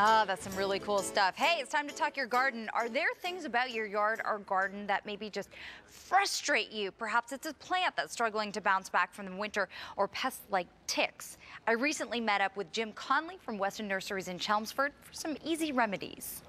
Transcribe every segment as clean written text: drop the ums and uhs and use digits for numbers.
Oh, that's some really cool stuff. Hey, it's time to talk your garden. Are there things about your yard or garden that maybe just frustrate you? Perhaps it's a plant that's struggling to bounce back from the winter, or pests like ticks. I recently met up with Jim Connolly from Weston Nurseries in Chelmsford for some easy remedies.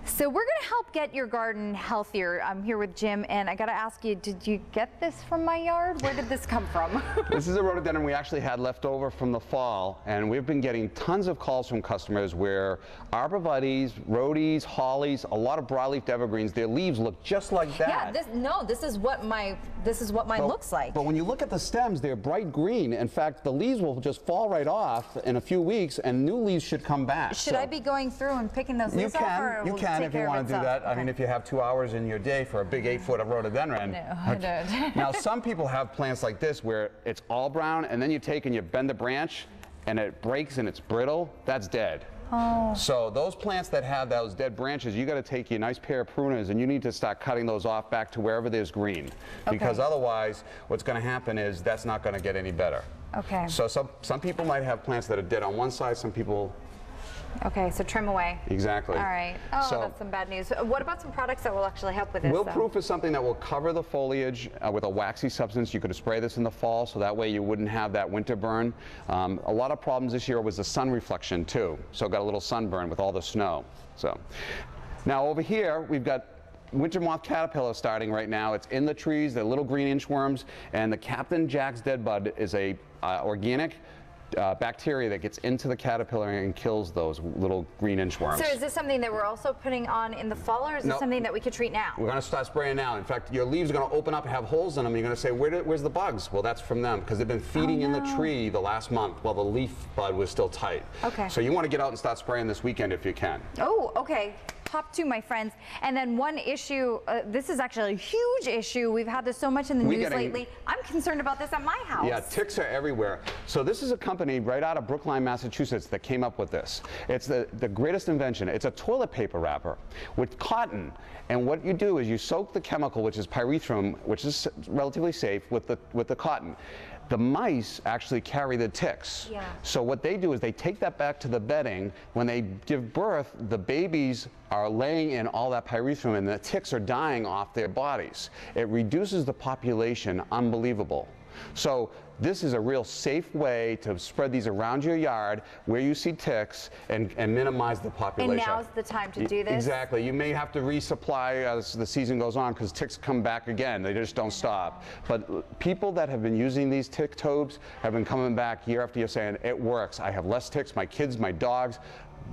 So we're going to help get your garden healthier. I'm here with Jim, and I got to ask you, did you get this from my yard? Where did this come from? This is a rhododendron we actually had left over from the fall, and we've been getting tons of calls from customers where arborvitaes, rhodies, hollies, a lot of broadleaf evergreens, their leaves look just like that. Yeah, this is what mine looks like. But when you look at the stems, they're bright green. In fact, the leaves will just fall right off in a few weeks, and new leaves should come back. Should I be going through and picking those leaves off? You can if you want to do that. Okay. I mean, if you have 2 hours in your day for a big 8-foot of rhododendron. No, I don't. Now, some people have plants like this where it's all brown, and then you take and you bend the branch, and it breaks and it's brittle. That's dead. Oh. So those plants that have those dead branches, you got to take your nice pair of pruners and you need to start cutting those off back to wherever there's green. Because otherwise, what's going to happen is that's not going to get any better. Okay. So some people might have plants that are dead on one side, some people... Okay, so trim away. Exactly. All right. Oh, so, that's some bad news. What about some products that will actually help with this? Wilt-proof is something that will cover the foliage with a waxy substance. You could spray this in the fall, so that way you wouldn't have that winter burn. A lot of problems this year was the sun reflection too, so got a little sunburn with all the snow. So now over here we've got winter moth caterpillar starting right now. It's in the trees, they're little green inchworms, and the Captain Jack's dead bud is a organic bacteria that gets into the caterpillar and kills those little green inchworms. So is this something that we're also putting on in the fall, or is this something that we could treat now? We're going to start spraying now. In fact, your leaves are going to open up and have holes in them. You're going to say, where's the bugs? Well, that's from them, because they've been feeding in the tree the last month while the leaf bud was still tight. Okay. So you want to get out and start spraying this weekend if you can. Oh, okay. Hop to, my friends. And then one issue, this is actually a huge issue. We've had this so much in the news lately. I'm concerned about this at my house. Yeah, ticks are everywhere. So this is a company right out of Brookline, Massachusetts that came up with this. It's the greatest invention. It's a toilet paper wrapper with cotton. And what you do is you soak the chemical, which is pyrethrum, which is relatively safe, with the cotton. The mice actually carry the ticks. Yeah. So what they do is they take that back to the bedding. When they give birth, the babies are laying in all that pyrethrum and the ticks are dying off their bodies. It reduces the population, unbelievable. So this is a real safe way to spread these around your yard where you see ticks and minimize the population. And now's the time to do this? Exactly. You may have to resupply as the season goes on because ticks come back again. They just don't stop. But people that have been using these tick tobes have been coming back year after year saying, it works. I have less ticks, my kids, my dogs.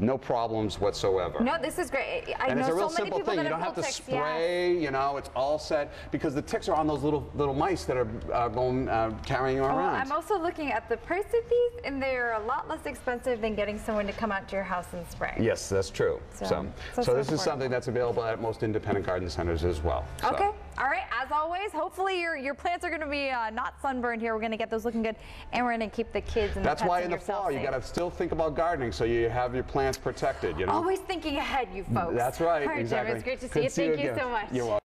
No problems whatsoever. No, this is great. I and know it's a real so many simple people thing. that You don't have to ticks, spray. You know, it's all set because the ticks are on those little mice that are going carrying you around. I'm also looking at the price of these, and they're a lot less expensive than getting someone to come out to your house and spray. Yes, that's true. So this is something that's available at most independent garden centers as well. Okay. All right. As always, hopefully your plants are going to be not sunburned here. We're going to get those looking good, and we're going to keep the kids and the pets That's why and in the fall safe. you got to still think about gardening so you have your plants protected. You know. Always thinking ahead, you folks. That's right. All right, exactly. Jim, it's great to see you. Thank you so much. You're welcome.